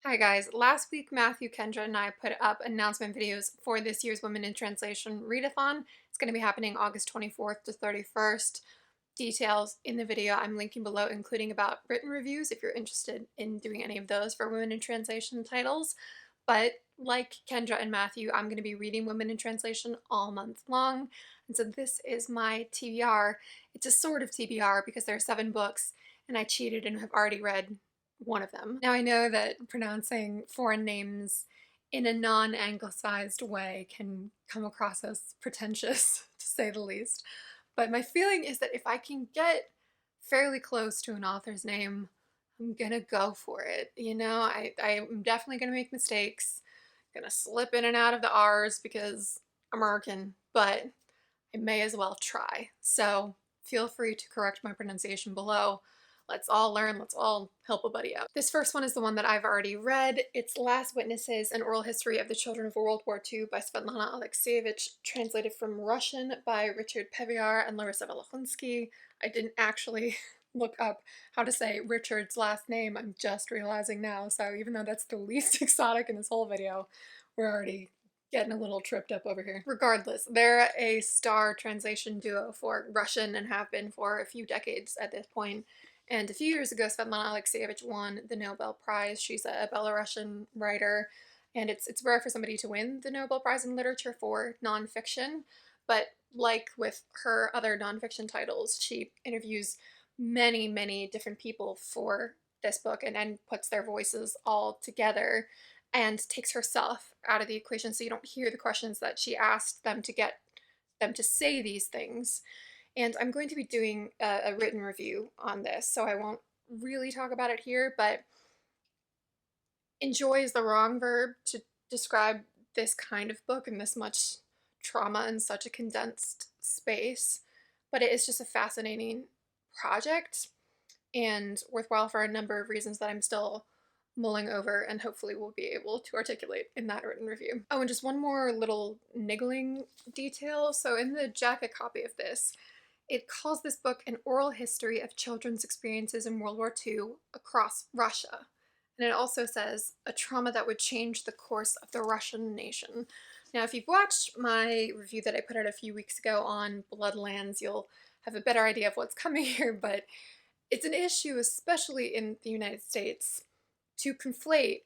Hi guys, last week Matthew, Kendra, and I put up announcement videos for this year's Women in Translation readathon. It's going to be happening August 24th to 31st. Details in the video I'm linking below, including about written reviews if you're interested in doing any of those for Women in Translation titles. But like Kendra and Matthew, I'm going to be reading Women in Translation all month long. And so this is my TBR. It's a sort of TBR because there are 7 books and I cheated and have already read one of them. Now I know that pronouncing foreign names in a non-anglicized way can come across as pretentious, to say the least, but my feeling is that if I can get fairly close to an author's name, I'm gonna go for it. You know, I'm definitely gonna make mistakes, gonna slip in and out of the R's because I'm American, but I may as well try. So feel free to correct my pronunciation below. Let's all learn, let's all help a buddy out. This first one is the one that I've already read. It's Last Witnesses, An Oral History of the Children of World War II by Svetlana Alexievich, translated from Russian by Richard Pevear and Larissa Volokhonsky. I didn't actually look up how to say Richard's last name, I'm just realizing now, so even though that's the least exotic in this whole video, we're already getting a little tripped up over here. Regardless, they're a star translation duo for Russian and have been for a few decades at this point. And a few years ago, Svetlana Alexievich won the Nobel Prize. She's a Belarusian writer, and it's rare for somebody to win the Nobel Prize in Literature for nonfiction. But like with her other nonfiction titles, she interviews many, many different people for this book and puts their voices all together and takes herself out of the equation so you don't hear the questions that she asked them to get them to say these things. And I'm going to be doing a written review on this, so I won't really talk about it here, but enjoy is the wrong verb to describe this kind of book and this much trauma in such a condensed space. But it is just a fascinating project and worthwhile for a number of reasons that I'm still mulling over and hopefully will be able to articulate in that written review. Oh, and just one more little niggling detail. So in the jacket copy of this, it calls this book an oral history of children's experiences in World War II across Russia. And it also says a trauma that would change the course of the Russian nation. Now, if you've watched my review that I put out a few weeks ago on Bloodlands, you'll have a better idea of what's coming here, but it's an issue, especially in the United States, to conflate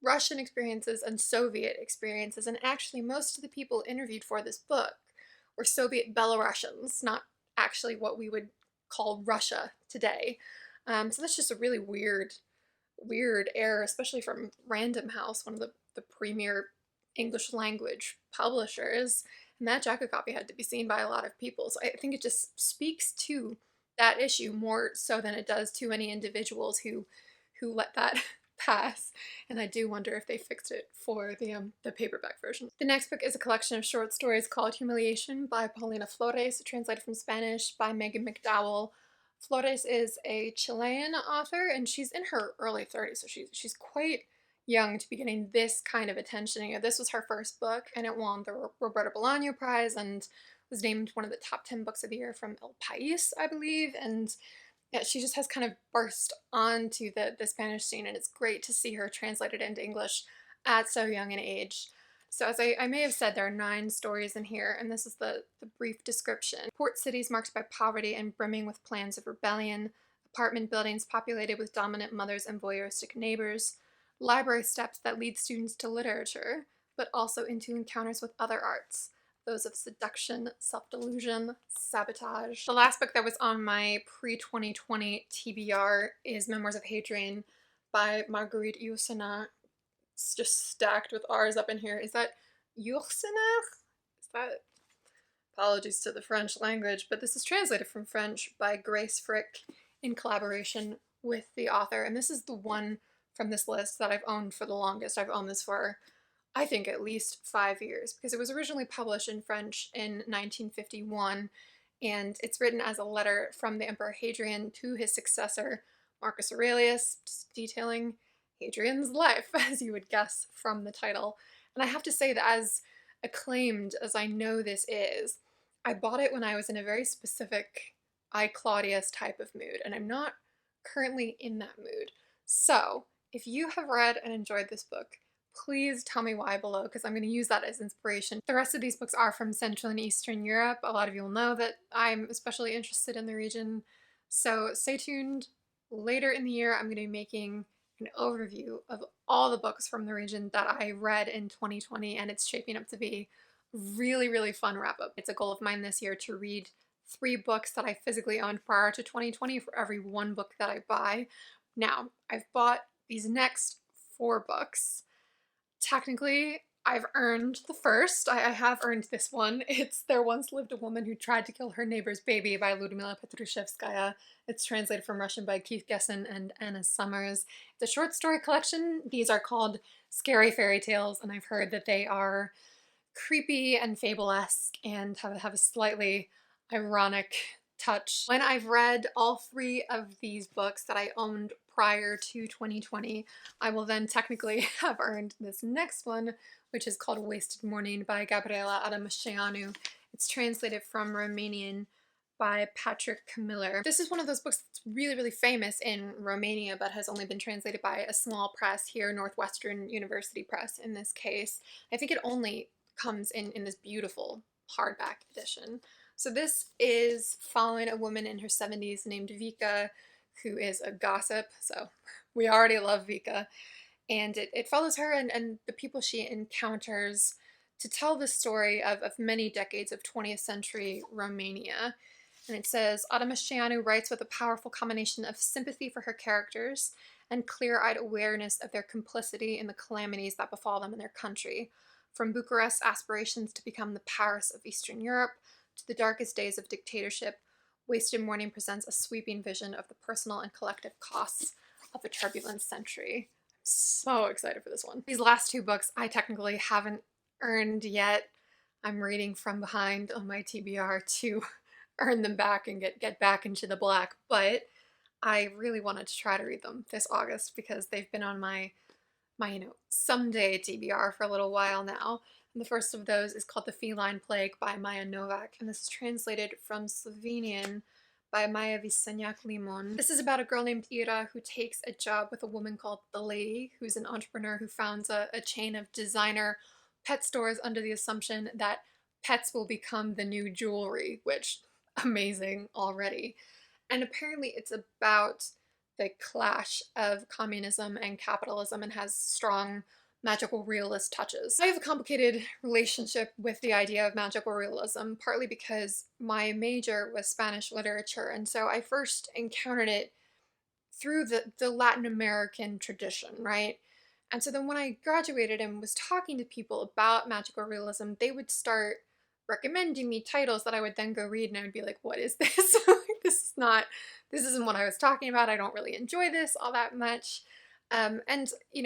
Russian experiences and Soviet experiences. And actually, most of the people interviewed for this book were Soviet Belarusians, not actually what we would call Russia today. So that's just a really weird error, especially from Random House, one of the premier English language publishers. And that jacket copy had to be seen by a lot of people. So I think it just speaks to that issue more so than it does to any individuals who let that pass. And I do wonder if they fixed it for the paperback version. The next book is a collection of short stories called Humiliation by Paulina Flores, translated from Spanish by Megan McDowell. Flores is a Chilean author and she's in her early 30s, so she's quite young to be getting this kind of attention. You know, this was her first book and it won the Roberto Bolaño Prize and was named one of the top 10 books of the year from El País, I believe. And yeah, she just has kind of burst onto the Spanish scene, and it's great to see her translated into English at so young an age. So as I may have said, there are 9 stories in here, and this is the brief description. Port cities marked by poverty and brimming with plans of rebellion, apartment buildings populated with dominant mothers and voyeuristic neighbors, library steps that lead students to literature, but also into encounters with other arts, those of seduction, self-delusion, sabotage. The last book that was on my pre-2020 TBR is Memoirs of Hadrian by Marguerite Yourcenar. It's just stacked with R's up in here. Is that Yourcenar? Is that? Apologies to the French language, but this is translated from French by Grace Frick in collaboration with the author. And this is the one from this list that I've owned for the longest. I've owned this for, I think, at least 5 years, because it was originally published in French in 1951, and it's written as a letter from the Emperor Hadrian to his successor, Marcus Aurelius, just detailing Hadrian's life, as you would guess from the title. And I have to say that as acclaimed as I know this is, I bought it when I was in a very specific I, Claudius type of mood, and I'm not currently in that mood. So If you have read and enjoyed this book, please tell me why below, because I'm going to use that as inspiration. The rest of these books are from Central and Eastern Europe. A lot of you will know that I'm especially interested in the region, so stay tuned. Later in the year, I'm going to be making an overview of all the books from the region that I read in 2020, and it's shaping up to be a really, really fun wrap-up. It's a goal of mine this year to read 3 books that I physically owned prior to 2020 for every 1 book that I buy. Now, I've bought these next 4 books. Technically, I've earned the first. I have earned this one. It's There Once Lived a Woman Who Tried to Kill Her Neighbor's Baby by Ludmilla Petrushevskaya. It's translated from Russian by Keith Gessen and Anna Summers. It's a short story collection. These are called scary fairy tales, and I've heard that they are creepy and fable-esque and have a slightly ironic touch. When I've read all 3 of these books that I owned prior to 2020, I will then technically have earned this next one, which is called Wasted Morning by Gabriela Adameșteanu. It's translated from Romanian by Patrick Camiller. This is one of those books that's really, really famous in Romania, but has only been translated by a small press here, Northwestern University Press in this case. I think it only comes in this beautiful hardback edition. So this is following a woman in her 70s named Vika, who is a gossip, so we already love Vika. And it follows her and the people she encounters to tell the story of many decades of 20th century Romania. And it says, Adameșteanu writes with a powerful combination of sympathy for her characters and clear-eyed awareness of their complicity in the calamities that befall them in their country. From Bucharest's aspirations to become the Paris of Eastern Europe, to the darkest days of dictatorship, Wasted Morning presents a sweeping vision of the personal and collective costs of a turbulent century. I'm so excited for this one. These last 2 books I technically haven't earned yet. I'm reading from behind on my TBR to earn them back and get back into the black, but I really wanted to try to read them this August because they've been on my someday TBR for a little while now. And the first of those is called The Feline Plague by Maja Novak, and this is translated from Slovenian by Maja Visenjak-Limon. This is about a girl named Ira who takes a job with a woman called The Lady, who's an entrepreneur who founds a chain of designer pet stores under the assumption that pets will become the new jewelry, which, amazing already. And apparently it's about the clash of communism and capitalism and has strong magical realist touches. I have a complicated relationship with the idea of magical realism, partly because my major was Spanish literature, and so I first encountered it through the Latin American tradition, right? And so then when I graduated and was talking to people about magical realism, they would start recommending me titles that I would then go read, and I would be like, what is this? This isn't what I was talking about. I don't really enjoy this all that much. And,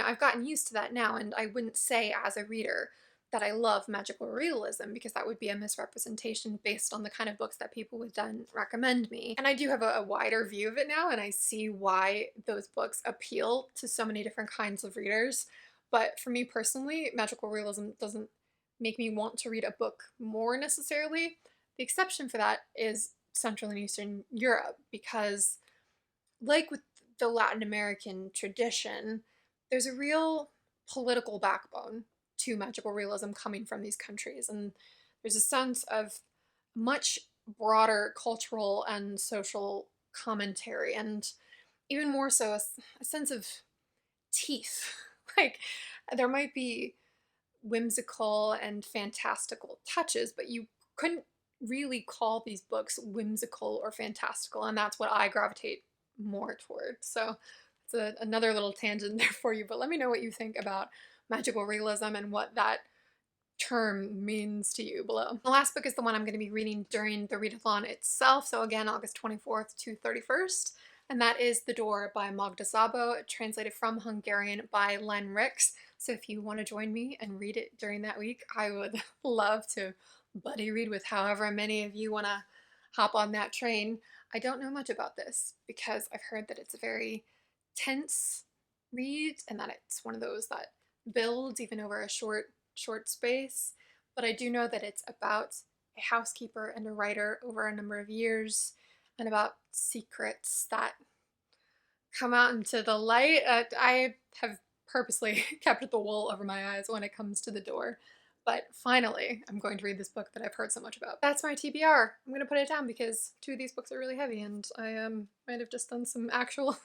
I've gotten used to that now, and I wouldn't say as a reader that I love magical realism because that would be a misrepresentation based on the kind of books that people would then recommend me. And I do have a wider view of it now, and I see why those books appeal to so many different kinds of readers. But for me personally, magical realism doesn't make me want to read a book more necessarily. The exception for that is Central and Eastern Europe, because like with the Latin American tradition, there's a real political backbone to magical realism coming from these countries, and there's a sense of much broader cultural and social commentary, and even more so a sense of teeth. Like, there might be whimsical and fantastical touches, but you couldn't really call these books whimsical or fantastical, and that's what I gravitate more toward. So it's another little tangent there for you, but let me know what you think about magical realism and what that term means to you below. The last book is the one I'm going to be reading during the readathon itself, so again, August 24th to 31st, and that is The Door by Magda Szabó, translated from Hungarian by Len Rix. So if you want to join me and read it during that week, I would love to buddy read with however many of you want to hop on that train. I don't know much about this because I've heard that it's a very tense read and that it's one of those that builds even over a short space, but I do know that it's about a housekeeper and a writer over a number of years and about secrets that come out into the light. I have purposely kept the wool over my eyes when it comes to the door. But finally, I'm going to read this book that I've heard so much about. That's my TBR. I'm going to put it down because 2 of these books are really heavy and I might have just done some actual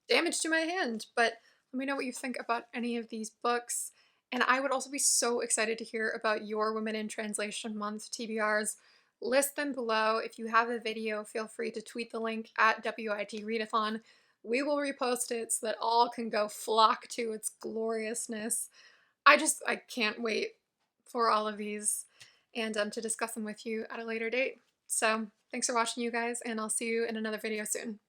damage to my hand. But let me know what you think about any of these books. And I would also be so excited to hear about your Women in Translation Month TBRs. List them below. If you have a video, feel free to tweet the link at WIT Readathon. We will repost it so that all can go flock to its gloriousness. I can't wait for all of these and to discuss them with you at a later date. So thanks for watching, you guys, and I'll see you in another video soon.